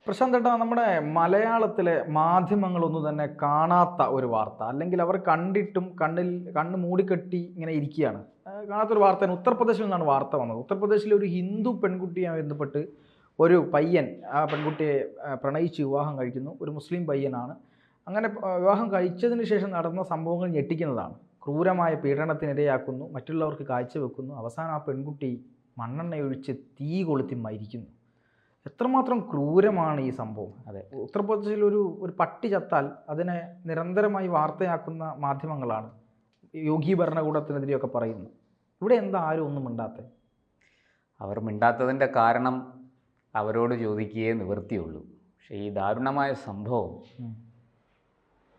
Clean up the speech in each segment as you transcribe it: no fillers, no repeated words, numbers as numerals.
പ്രശാന്ത് ഏട്ടാ, നമ്മുടെ മലയാളത്തിലെ മാധ്യമങ്ങളൊന്നും തന്നെ കാണാത്ത ഒരു വാർത്ത, അല്ലെങ്കിൽ അവർ കണ്ടിട്ടും കണ്ണ് മൂടിക്കെട്ടി ഇങ്ങനെ ഇരിക്കുകയാണ്. കാണാത്തൊരു വാർത്തയാണ്. ഉത്തർപ്രദേശിൽ നിന്നാണ് വാർത്ത വന്നത്. ഉത്തർപ്രദേശിലെ ഒരു ഹിന്ദു പെൺകുട്ടിയുമായി ബന്ധപ്പെട്ട് ഒരു പയ്യൻ ആ പെൺകുട്ടിയെ പ്രണയിച്ച് വിവാഹം കഴിക്കുന്നു. ഒരു മുസ്ലിം പയ്യനാണ്. അങ്ങനെ വിവാഹം കഴിച്ചതിന് ശേഷം നടന്ന സംഭവങ്ങൾ ഞെട്ടിക്കുന്നതാണ്. ക്രൂരമായ പീഡനത്തിനിരയാക്കുന്നു, മറ്റുള്ളവർക്ക് കാഴ്ചവെക്കുന്നു. അവസാനം ആ പെൺകുട്ടി മണ്ണെണ്ണയൊഴിച്ച് തീ കൊളുത്തി മരിക്കുന്നു. എത്രമാത്രം ക്രൂരമാണ് ഈ സംഭവം. അതെ, ഉത്തർപ്രദേശിൽ ഒരു ഒരു പട്ടി ചത്താൽ അതിനെ നിരന്തരമായി വാർത്തയാക്കുന്ന മാധ്യമങ്ങളാണ് യോഗി ഭരണകൂടത്തിനെതിരെയൊക്കെ പറയുന്നത്. ഇവിടെ എന്താ ആരും ഒന്നും മിണ്ടാത്തത്? അവർ മിണ്ടാത്തതിൻ്റെ കാരണം അവരോട് ചോദിക്കുകയേ നിവൃത്തിയുള്ളൂ. പക്ഷേ ഈ ദാരുണമായ സംഭവം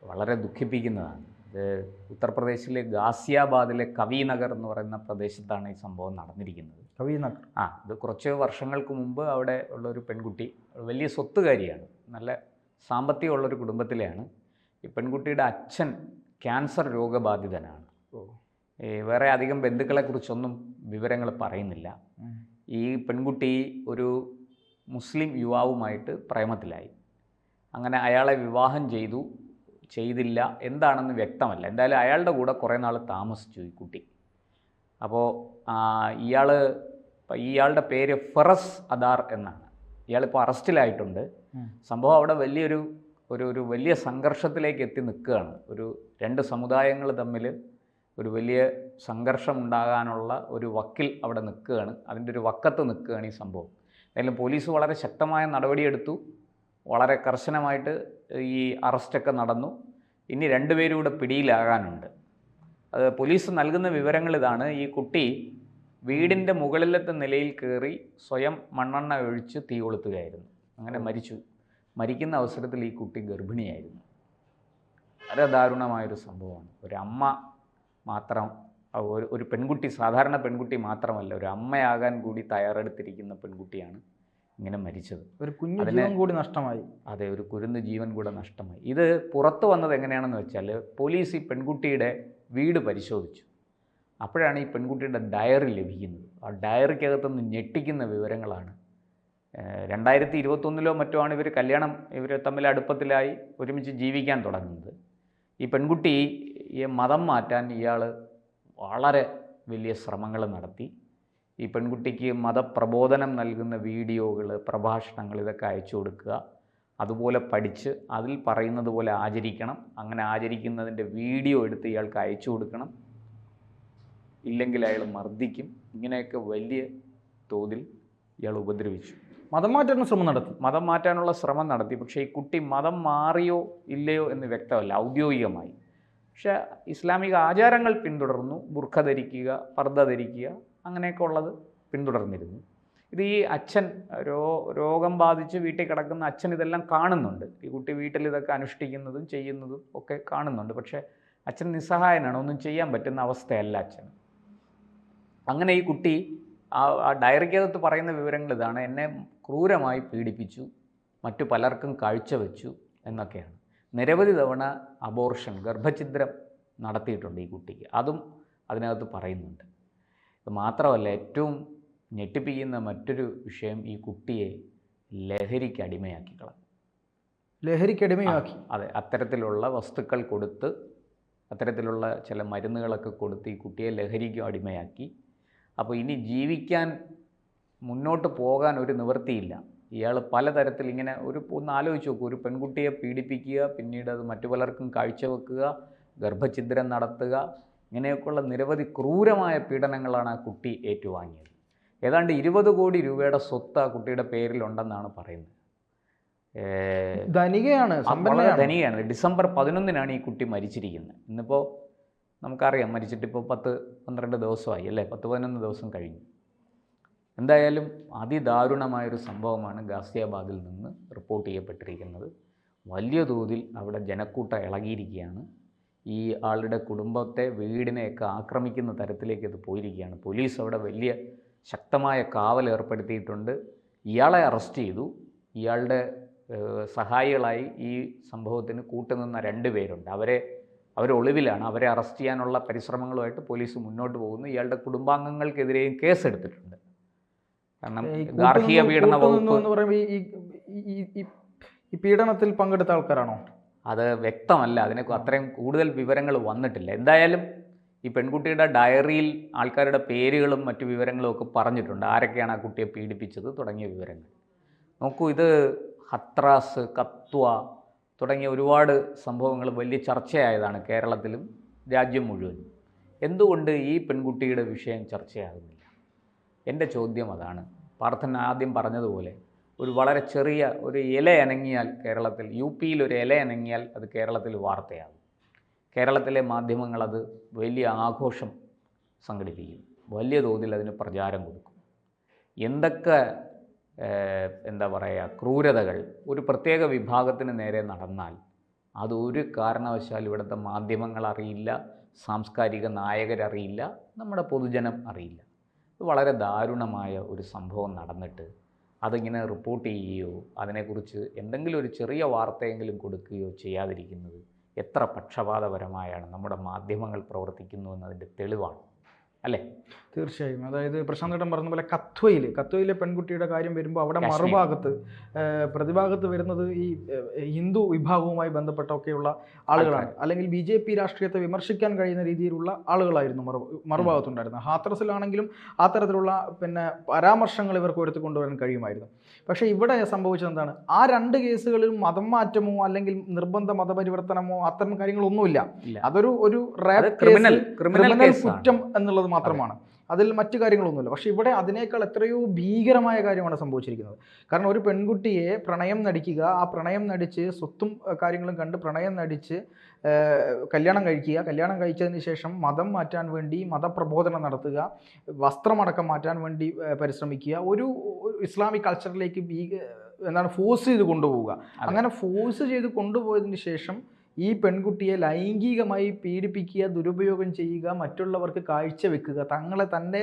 വളരെ ദുഃഖിപ്പിക്കുന്നതാണ്. ഇത് ഉത്തർപ്രദേശിലെ ഗാസിയാബാദിലെ കവിനഗർ എന്ന് പറയുന്ന പ്രദേശത്താണ് ഈ സംഭവം നടന്നിരിക്കുന്നത്. കവിനഗർ, ഇത് കുറച്ച് വർഷങ്ങൾക്ക് മുമ്പ് അവിടെ ഉള്ളൊരു പെൺകുട്ടി വലിയ സ്വത്തുകാരിയാണ്, നല്ല സാമ്പത്തികമുള്ളൊരു കുടുംബത്തിലെയാണ്. ഈ പെൺകുട്ടിയുടെ അച്ഛൻ ക്യാൻസർ രോഗബാധിതനാണ്. വേറെ അധികം ബന്ധുക്കളെക്കുറിച്ചൊന്നും വിവരങ്ങൾ പറയുന്നില്ല. ഈ പെൺകുട്ടി ഒരു മുസ്ലിം യുവാവുമായിട്ട് പ്രേമത്തിലായി. അങ്ങനെ അയാളെ വിവാഹം ചെയ്തില്ല, എന്താണെന്ന് വ്യക്തമല്ല. എന്തായാലും അയാളുടെ കൂടെ കുറേ നാൾ താമസിച്ചു ഈ കുട്ടി. അപ്പോൾ ഇയാളുടെ പേര് ഫറസ് അദാർ എന്നാണ്. ഇയാളിപ്പോൾ അറസ്റ്റിലായിട്ടുണ്ട്. സംഭവം അവിടെ ഒരു വലിയ സംഘർഷത്തിലേക്ക് എത്തി നിൽക്കുകയാണ്. രണ്ട് സമുദായങ്ങൾ തമ്മിൽ ഒരു വലിയ സംഘർഷം ഉണ്ടാകാനുള്ള ഒരു വക്കിൽ അവിടെ നിൽക്കുകയാണ്. അതിൻ്റെ ഒരു വക്കത്ത് നിൽക്കുകയാണ് ഈ സംഭവം. എന്തായാലും പോലീസ് വളരെ ശക്തമായ നടപടിയെടുത്തു. വളരെ കർശനമായിട്ട് ഈ അറസ്റ്റൊക്കെ നടന്നു. ഇനി രണ്ടുപേരും കൂടെ പിടിയിലാകാനുണ്ട്. അത് പോലീസ് നൽകുന്ന വിവരങ്ങൾ ഇതാണ്: ഈ കുട്ടി വീടിൻ്റെ മുകളിലത്തെ നിലയിൽ കയറി സ്വയം മണ്ണെണ്ണ ഒഴിച്ച് തീ കൊളുത്തുകയായിരുന്നു. അങ്ങനെ മരിച്ചു. മരിക്കുന്ന അവസരത്തിൽ ഈ കുട്ടി ഗർഭിണിയായിരുന്നു. വളരെ ദാരുണമായൊരു സംഭവമാണ്. ഒരമ്മ മാത്രം, ഒരു പെൺകുട്ടി, സാധാരണ പെൺകുട്ടി മാത്രമല്ല, ഒരു അമ്മയാകാൻ കൂടി തയ്യാറെടുത്തിരിക്കുന്ന പെൺകുട്ടിയാണ് ഇങ്ങനെ മരിച്ചത്. ഒരു കുഞ്ഞു ജീവൻ കൂടി നഷ്ടമായി. അതെ, ഒരു കുരുന്ന് ജീവൻ കൂടെ നഷ്ടമായി. ഇത് പുറത്തു വന്നത് എങ്ങനെയാണെന്ന് വെച്ചാൽ, പോലീസ് ഈ പെൺകുട്ടിയുടെ വീട് പരിശോധിച്ചു. അപ്പോഴാണ് ഈ പെൺകുട്ടിയുടെ ഡയറി ലഭിക്കുന്നത്. ആ ഡയറിക്കകത്തുനിന്ന് ഞെട്ടിക്കുന്ന വിവരങ്ങളാണ്. 2021 മറ്റോ ആണ് ഇവർ തമ്മിൽ അടുപ്പത്തിലായി ഒരുമിച്ച് ജീവിക്കാൻ തുടങ്ങുന്നത്. ഈ പെൺകുട്ടിയെ മതം മാറ്റാൻ ഇയാൾ വളരെ വലിയ ശ്രമങ്ങൾ നടത്തി. ഈ പെൺകുട്ടിക്ക് മതപ്രബോധനം നൽകുന്ന വീഡിയോകൾ, പ്രഭാഷണങ്ങൾ ഇതൊക്കെ അയച്ചു കൊടുക്കുക. അതുപോലെ പഠിച്ച് അതിൽ പറയുന്നത് പോലെ ആചരിക്കണം. അങ്ങനെ ആചരിക്കുന്നതിൻ്റെ വീഡിയോ എടുത്ത് ഇയാൾക്ക് അയച്ചു കൊടുക്കണം. ഇല്ലെങ്കിൽ അയാൾ മർദ്ദിക്കും. ഇങ്ങനെയൊക്കെ വലിയ തോതിൽ ഇയാൾ ഉപദ്രവിച്ചു. മതം മാറ്റാനുള്ള ശ്രമം നടത്തി. പക്ഷേ ഈ കുട്ടി മതം മാറിയോ ഇല്ലയോ എന്ന് വ്യക്തമല്ല ഔദ്യോഗികമായി. പക്ഷേ ഇസ്ലാമിക ആചാരങ്ങൾ പിന്തുടർന്നു. ബുർഖ ധരിക്കുക, പർദ്ദ ധരിക്കുക, അങ്ങനെയൊക്കെ ഉള്ളത് പിന്തുടർന്നിരുന്നു. ഇത് ഈ അച്ഛൻ, രോഗം ബാധിച്ച് വീട്ടിൽ കിടക്കുന്ന അച്ഛൻ ഇതെല്ലാം കാണുന്നുണ്ട്. ഈ കുട്ടി വീട്ടിൽ ഇതൊക്കെ അനുഷ്ഠിക്കുന്നതും ചെയ്യുന്നതും ഒക്കെ കാണുന്നുണ്ട്. പക്ഷേ അച്ഛൻ നിസ്സഹായനാണ്, ഒന്നും ചെയ്യാൻ പറ്റുന്ന അവസ്ഥയല്ല അച്ഛൻ. അങ്ങനെ ഈ കുട്ടി ആ ഡയറിക്കകത്ത് പറയുന്ന വിവരങ്ങൾ ഇതാണ്: എന്നെ ക്രൂരമായി പീഡിപ്പിച്ചു, മറ്റു പലർക്കും കാഴ്ചവെച്ചു എന്നൊക്കെയാണ്. നിരവധി തവണ അബോർഷൻ, ഗർഭഛിദ്രം നടത്തിയിട്ടുണ്ട് ഈ കുട്ടിക്ക്. അതും അതിനകത്ത് പറയുന്നുണ്ട്. ഇത് മാത്രമല്ല, ഏറ്റവും ഞെട്ടിപ്പിക്കുന്ന മറ്റൊരു വിഷയം, ഈ കുട്ടിയെ ലഹരിക്ക് അടിമയാക്കി. അതെ, അത്തരത്തിലുള്ള വസ്തുക്കൾ കൊടുത്ത്, അത്തരത്തിലുള്ള ചില മരുന്നുകളൊക്കെ കൊടുത്ത് ഈ കുട്ടിയെ ലഹരിക്ക് അടിമയാക്കി. അപ്പോൾ ഇനി ജീവിക്കാൻ, മുന്നോട്ട് പോകാൻ ഒരു നിവൃത്തിയില്ല. ഇയാൾ പലതരത്തിൽ ഇങ്ങനെ ഒന്ന് ആലോചിച്ച് നോക്കൂ. ഒരു പെൺകുട്ടിയെ പീഡിപ്പിക്കുക, പിന്നീട് അത് മറ്റു പലർക്കും കാഴ്ചവെക്കുക, ഗർഭഛിദ്രം നടത്തുക, ഇങ്ങനെയൊക്കെയുള്ള നിരവധി ക്രൂരമായ പീഡനങ്ങളാണ് ആ കുട്ടി ഏറ്റുവാങ്ങിയത്. ഏതാണ്ട് 20 കോടി രൂപയുടെ സ്വത്ത് ആ കുട്ടിയുടെ പേരിലുണ്ടെന്നാണ് പറയുന്നത്. വളരെ ധനികയാണ്. ഡിസംബർ 11 ഈ കുട്ടി മരിച്ചിരിക്കുന്നത്. ഇന്നിപ്പോൾ നമുക്കറിയാം, മരിച്ചിട്ടിപ്പോൾ 10-12 ദിവസമായി അല്ലേ, 10-11 ദിവസം കഴിഞ്ഞു. എന്തായാലും അതിദാരുണമായൊരു സംഭവമാണ് ഗാസിയാബാദിൽ നിന്ന് റിപ്പോർട്ട് ചെയ്യപ്പെട്ടിരിക്കുന്നത്. വലിയ തോതിൽ അവിടെ ജനക്കൂട്ടം ഇളകിയിരിക്കുകയാണ്. ഈ ആളുടെ കുടുംബത്തെ, വീടിനെയൊക്കെ ആക്രമിക്കുന്ന തരത്തിലേക്ക് അത് പോയിരിക്കുകയാണ്. പോലീസ് അവിടെ വലിയ ശക്തമായ കാവൽ ഏർപ്പെടുത്തിയിട്ടുണ്ട്. ഇയാളെ അറസ്റ്റ് ചെയ്തു. ഇയാളുടെ സഹായികളായി ഈ സംഭവത്തിന് കൂട്ടുനിന്ന 2 പേരുണ്ട്. അവർ ഒളിവിലാണ്. അവരെ അറസ്റ്റ് ചെയ്യാനുള്ള പരിശ്രമങ്ങളുമായിട്ട് പോലീസ് മുന്നോട്ട് പോകുന്നു. ഇയാളുടെ കുടുംബാംഗങ്ങൾക്കെതിരെയും കേസെടുത്തിട്ടുണ്ട്. കാരണം ഗാർഹിക പീഡന വകുപ്പ് ഈ പീഡനത്തിൽ പങ്കെടുത്ത ആൾക്കാരാണോ? അത് വ്യക്തമല്ല, അത്രയും കൂടുതൽ വിവരങ്ങൾ വന്നിട്ടില്ല. എന്തായാലും ഈ പെൺകുട്ടിയുടെ ഡയറിയിൽ ആൾക്കാരുടെ പേരുകളും മറ്റു വിവരങ്ങളും ഒക്കെ പറഞ്ഞിട്ടുണ്ട്, ആരൊക്കെയാണ് ആ കുട്ടിയെ പീഡിപ്പിച്ചത് തുടങ്ങിയ വിവരങ്ങൾ. നോക്കൂ, ഇത് ഹത്രാസ്, കത്വ തുടങ്ങിയ ഒരുപാട് സംഭവങ്ങൾ വലിയ ചർച്ചയായതാണ് കേരളത്തിലും രാജ്യം മുഴുവനും. എന്തുകൊണ്ട് ഈ പെൺകുട്ടിയുടെ വിഷയം ചർച്ചയാകുന്നില്ല? എൻ്റെ ചോദ്യം അതാണ്. പാർത്ഥൻ ആദ്യം പറഞ്ഞതുപോലെ ഒരു വളരെ ചെറിയ ഒരു ഇല അനങ്ങിയാൽ കേരളത്തിൽ, UP-യിൽ ഒരു ഇല അനങ്ങിയാൽ അത് കേരളത്തിൽ വാർത്തയാകും. കേരളത്തിലെ മാധ്യമങ്ങൾ അത് വലിയ ആഘോഷം സംഘടിപ്പിക്കും, വലിയ തോതിൽ അതിന് പ്രചാരം കൊടുക്കും. എന്തൊക്കെ എന്താ പറയുക, ക്രൂരതകൾ ഒരു പ്രത്യേക വിഭാഗത്തിന് നേരെ നടന്നാൽ അത് ഒരു കാരണവശാലും ഇവിടുത്തെ മാധ്യമങ്ങൾ അറിയില്ല, സാംസ്കാരിക നായകരറിയില്ല, നമ്മുടെ പൊതുജനം അറിയില്ല. ഇത് വളരെ ദാരുണമായ ഒരു സംഭവം നടന്നിട്ട് അതിങ്ങനെ റിപ്പോർട്ട് ചെയ്യുകയോ അതിനെക്കുറിച്ച് എന്തെങ്കിലും ഒരു ചെറിയ വാർത്തയെങ്കിലും കൊടുക്കുകയോ ചെയ്യാതിരിക്കുന്നത് എത്ര പക്ഷപാതപരമായാണ് നമ്മുടെ മാധ്യമങ്ങൾ പ്രവർത്തിക്കുന്നു എന്നതിൻ്റെ തെളിവാണ്, അല്ലേ? തീർച്ചയായും. അതായത് പ്രശാന്ത് ഏട്ടൻ പറഞ്ഞ പോലെ കത്വയിലെ പെൺകുട്ടിയുടെ കാര്യം വരുമ്പോൾ അവിടെ മറുഭാഗത്ത് പ്രതിഭാഗത്ത് വരുന്നത് ഈ ഹിന്ദു വിഭാഗവുമായി ബന്ധപ്പെട്ടൊക്കെയുള്ള ആളുകളാണ്, അല്ലെങ്കിൽ BJP രാഷ്ട്രീയത്തെ വിമർശിക്കാൻ കഴിയുന്ന രീതിയിലുള്ള ആളുകളായിരുന്നു മറുഭാഗത്തുണ്ടായിരുന്നത്. ഹാത്രസിലാണെങ്കിലും ആ തരത്തിലുള്ള പരാമർശങ്ങൾ ഇവർക്ക് ഉയർത്തിക്കൊണ്ടുവരാൻ കഴിയുമായിരുന്നു. പക്ഷേ ഇവിടെ സംഭവിച്ചത് എന്താണ്? ആ 2 കേസുകളിലും മതം മാറ്റമോ അല്ലെങ്കിൽ നിർബന്ധ മതപരിവർത്തനമോ അത്തരം കാര്യങ്ങളൊന്നുമില്ല. അതൊരു ക്രിമിനൽ കുറ്റം എന്നുള്ളത് മാത്രമാണ്. അതിൽ മറ്റു കാര്യങ്ങളൊന്നുമില്ല. പക്ഷെ ഇവിടെ അതിനേക്കാൾ എത്രയോ ഭീകരമായ കാര്യമാണ് സംഭവിച്ചിരിക്കുന്നത്. കാരണം ഒരു പെൺകുട്ടിയെ പ്രണയം നടിക്കുക, ആ പ്രണയം നടിച്ച് സ്വത്തും കാര്യങ്ങളും കണ്ട് പ്രണയം നടിച്ച് കല്യാണം കഴിച്ചതിന് ശേഷം മതം മാറ്റാൻ വേണ്ടി മതപ്രബോധനം നടത്തുക, വസ്ത്രമടക്കം മാറ്റാൻ വേണ്ടി പരിശ്രമിക്കുക, ഒരു ഇസ്ലാമിക് കൾച്ചറിലേക്ക് ഫോഴ്സ് ചെയ്ത് കൊണ്ടുപോവുക. അങ്ങനെ ഫോഴ്സ് ചെയ്ത് കൊണ്ടുപോയതിന് ശേഷം ഈ പെൺകുട്ടിയെ ലൈംഗികമായി പീഡിപ്പിക്കുക, ദുരുപയോഗം ചെയ്യുക, മറ്റുള്ളവർക്ക് കാഴ്ചവെക്കുക, തൻ്റെ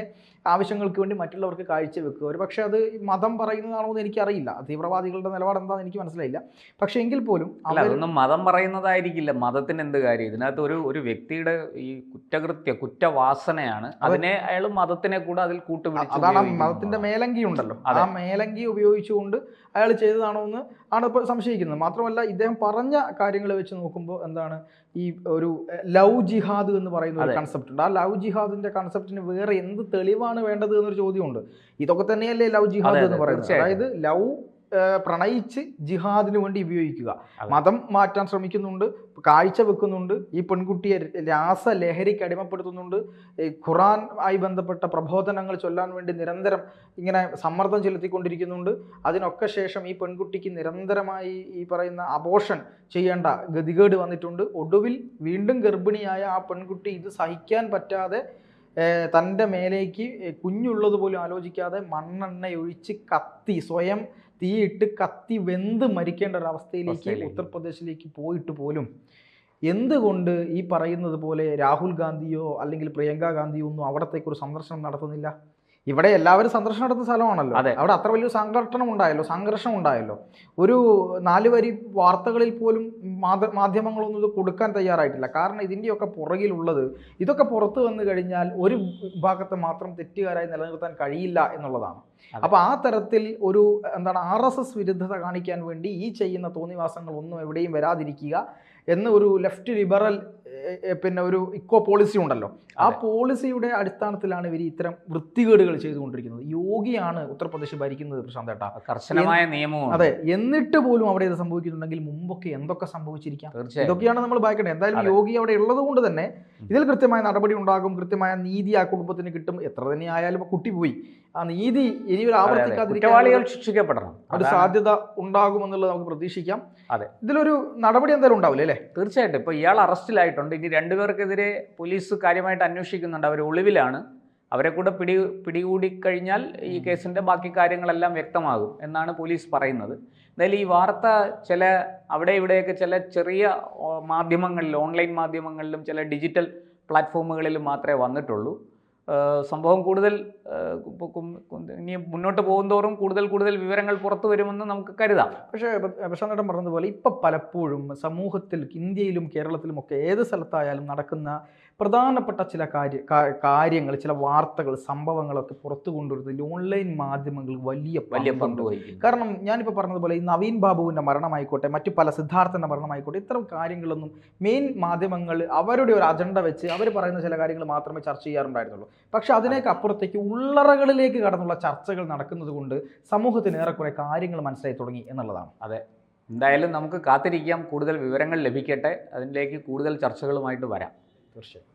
ആവശ്യങ്ങൾക്ക് വേണ്ടി മറ്റുള്ളവർക്ക് കാഴ്ചവെക്കുക. ഒരു പക്ഷേ അത് മതം പറയുന്നതാണോ എന്ന് എനിക്കറിയില്ല, തീവ്രവാദികളുടെ നിലപാട് എന്താണെന്ന് എനിക്ക് മനസ്സിലായില്ല. പക്ഷേ എങ്കിൽ പോലും അതൊന്നും മതം പറയുന്നതായിരിക്കില്ല. മതത്തിന് എന്ത് കാര്യം? ഇതിനകത്ത് ഒരു വ്യക്തിയുടെ ഈ കുറ്റവാസനയാണ്, അതിനെ അയാൾ മതത്തിനെ കൂടെ അതിൽ കൂട്ടുപിടിച്ചു. അതാണ് മതത്തിൻ്റെ മേലങ്കി ഉണ്ടല്ലോ, ആ മേലങ്കി ഉപയോഗിച്ചുകൊണ്ട് അയാൾ ചെയ്തതാണോ എന്ന് ആണ് ഇപ്പോൾ സംശയിക്കുന്നത്. മാത്രമല്ല ഇദ്ദേഹം പറഞ്ഞ കാര്യങ്ങൾ വെച്ച് നോക്കുമ്പോൾ എന്താണ്, ഈ ഒരു ലവ് ജിഹാദ് എന്ന് പറയുന്ന ഒരു കൺസെപ്റ്റ് ഉണ്ട്. ആ ലവ് ജിഹാദിന്റെ കൺസെപ്റ്റിന് വേറെ എന്ത് തെളിവാണ് വേണ്ടത് എന്നൊരു ചോദ്യമുണ്ട്. ഇതൊക്കെ തന്നെയല്ലേ ലവ് ജിഹാദ് എന്ന് പറയുന്നത്. അതായത് ലവ് പ്രണയിച്ച് ജിഹാദിന് വേണ്ടി ഉപയോഗിക്കുക, മതം മാറ്റാൻ ശ്രമിക്കുന്നുണ്ട്, കാഴ്ച വെക്കുന്നുണ്ട്, ഈ പെൺകുട്ടിയെ രാസലഹരിക്ക് അടിമപ്പെടുത്തുന്നുണ്ട്, ഖുറാൻ ആയി ബന്ധപ്പെട്ട പ്രബോധനങ്ങൾ ചൊല്ലാൻ വേണ്ടി നിരന്തരം ഇങ്ങനെ സമ്മർദ്ദം ചെലുത്തിക്കൊണ്ടിരിക്കുന്നുണ്ട്. അതിനൊക്കെ ശേഷം ഈ പെൺകുട്ടിക്ക് നിരന്തരമായി ഈ പറയുന്ന അബോർഷൻ ചെയ്യേണ്ട ഗതികേട് വന്നിട്ടുണ്ട്. ഒടുവിൽ വീണ്ടും ഗർഭിണിയായ ആ പെൺകുട്ടി ഇത് സഹിക്കാൻ പറ്റാതെ തൻ്റെ മേലേക്ക് കുഞ്ഞുള്ളതുപോലും ആലോചിക്കാതെ മണ്ണെണ്ണയൊഴിച്ച് സ്വയം തീയിട്ട് കത്തി വെന്ത് മരിക്കേണ്ട ഒരവസ്ഥയിലേക്ക് ഉത്തർപ്രദേശിലേക്ക് പോയിട്ട് പോലും എന്തുകൊണ്ട് ഈ പറയുന്നത് പോലെ രാഹുൽ ഗാന്ധിയോ അല്ലെങ്കിൽ പ്രിയങ്ക ഗാന്ധിയോ ഒന്നും അവിടത്തേക്ക് ഒരു സന്ദർശനം നടത്തുന്നില്ല? ഇവിടെ എല്ലാവരും സന്ദർശനം നടത്തുന്ന സ്ഥലമാണല്ലോ. അവിടെ അത്ര വലിയ സംഘർഷം ഉണ്ടായല്ലോ. ഒരു 4 വരി വാർത്തകളിൽ പോലും മാധ്യമങ്ങളൊന്നും ഇത് കൊടുക്കാൻ തയ്യാറായിട്ടില്ല. കാരണം ഇതിൻ്റെയൊക്കെ പുറകിലുള്ളത്, ഇതൊക്കെ പുറത്തു വന്നു കഴിഞ്ഞാൽ ഒരു വിഭാഗത്തെ മാത്രം തെറ്റുകാരായി നിലനിർത്താൻ കഴിയില്ല എന്നുള്ളതാണ്. അപ്പോൾ ആ തരത്തിൽ ഒരു RSS വിരുദ്ധത കാണിക്കാൻ വേണ്ടി ഈ ചെയ്യുന്ന തോന്നിവാസങ്ങളൊന്നും എവിടെയും വരാതിരിക്കുക എന്ന് ഒരു ലെഫ്റ്റ് ലിബറൽ ഒരു ഇക്കോ പോളിസി ഉണ്ടല്ലോ, ആ പോളിസിയുടെ അടിസ്ഥാനത്തിലാണ് ഇവർ ഇത്തരം വൃത്തികേടുകൾ ചെയ്തുകൊണ്ടിരിക്കുന്നത്. യോഗിയാണ് ഉത്തർപ്രദേശ് ഭരിക്കുന്നത് പ്രശാന്ത് ഏട്ടാ, കർശനമായ നിയമവും. അതെ, എന്നിട്ട് പോലും അവിടെ ഇത് സംഭവിക്കുന്നുണ്ടെങ്കിൽ മുമ്പൊക്കെ എന്തൊക്കെ സംഭവിച്ചിരിക്കാം? ഇതൊക്കെയാണ് നമ്മൾ ഭയക്കേണ്ടത്. എന്തായാലും യോഗി അവിടെ ഉള്ളത് കൊണ്ട് തന്നെ ഇതിൽ കൃത്യമായ നടപടി ഉണ്ടാകും, കൃത്യമായ നീതി ആ കുടുംബത്തിന് കിട്ടും. എത്ര തന്നെ ആയാലും കുട്ടി പോയി, ആ നീതി ഇനി ഒരു ആവർത്തിക്കാതിരിക്കാൻ ശിക്ഷിക്കപ്പെടണം, ഒരു സാധ്യത ഉണ്ടാകുമെന്നുള്ളത് നമുക്ക് പ്രതീക്ഷിക്കാം. ഇതിലൊരു നടപടി എന്തായാലും ഉണ്ടാവില്ല അല്ലേ? തീർച്ചയായിട്ടും. ഇപ്പോൾ ഇയാൾ അറസ്റ്റിലായിട്ടുണ്ട്, ഇനി 2 പേർക്കെതിരെ പോലീസ് കാര്യമായിട്ട് അന്വേഷിക്കുന്നുണ്ട്, അവർ ഒളിവിലാണ്. അവരെ കൂടെ പിടികൂടിക്കഴിഞ്ഞാൽ ഈ കേസിൻ്റെ ബാക്കി കാര്യങ്ങളെല്ലാം വ്യക്തമാകും എന്നാണ് പോലീസ് പറയുന്നത്. എന്തായാലും ഈ വാർത്ത അവിടെ ഇവിടെയൊക്കെ ചെറിയ മാധ്യമങ്ങളിൽ, ഓൺലൈൻ മാധ്യമങ്ങളിലും ചില ഡിജിറ്റൽ പ്ലാറ്റ്ഫോമുകളിലും മാത്രമേ വന്നിട്ടുള്ളൂ. സംഭവം കൂടുതൽ ഇനി മുന്നോട്ട് പോകുന്തോറും കൂടുതൽ വിവരങ്ങൾ പുറത്തു വരുമെന്ന് നമുക്ക് കരുതാം. പക്ഷേ പ്രശാന്തേട്ടൻ പറഞ്ഞതുപോലെ ഇപ്പം പലപ്പോഴും സമൂഹത്തിൽ ഇന്ത്യയിലും കേരളത്തിലും ഒക്കെ ഏത് സ്ഥലത്തായാലും നടക്കുന്ന പ്രധാനപ്പെട്ട ചില കാര്യങ്ങൾ, ചില വാർത്തകൾ, സംഭവങ്ങളൊക്കെ പുറത്തു കൊണ്ടുവരുന്നതിൽ ഓൺലൈൻ മാധ്യമങ്ങൾ വലിയ പങ്ക് വഹിക്കും. കാരണം ഞാനിപ്പോൾ പറഞ്ഞതുപോലെ ഈ നവീൻ ബാബുവിൻ്റെ മരണമായിക്കോട്ടെ, മറ്റു പല സിദ്ധാർത്ഥൻ്റെ മരണമായിക്കോട്ടെ, ഇത്തരം കാര്യങ്ങളൊന്നും മെയിൻ മാധ്യമങ്ങൾ അവരുടെ ഒരു അജണ്ട വെച്ച് അവർ പറയുന്ന ചില കാര്യങ്ങൾ മാത്രമേ ചർച്ച ചെയ്യാറുണ്ടായിരുന്നുള്ളൂ. പക്ഷെ അതിനേക്ക് അപ്പുറത്തേക്ക് ഉള്ളറകളിലേക്ക് കടന്നുള്ള ചർച്ചകൾ നടക്കുന്നത് കൊണ്ട് സമൂഹത്തിന് ഏറെക്കുറെ കാര്യങ്ങൾ മനസ്സിലായി തുടങ്ങി എന്നുള്ളതാണ്. അതെ, എന്തായാലും നമുക്ക് കാത്തിരിക്കാം, കൂടുതൽ വിവരങ്ങൾ ലഭിക്കട്ടെ, അതിലേക്ക് കൂടുതൽ ചർച്ചകളുമായിട്ട് വരാം. തീർച്ചയായും.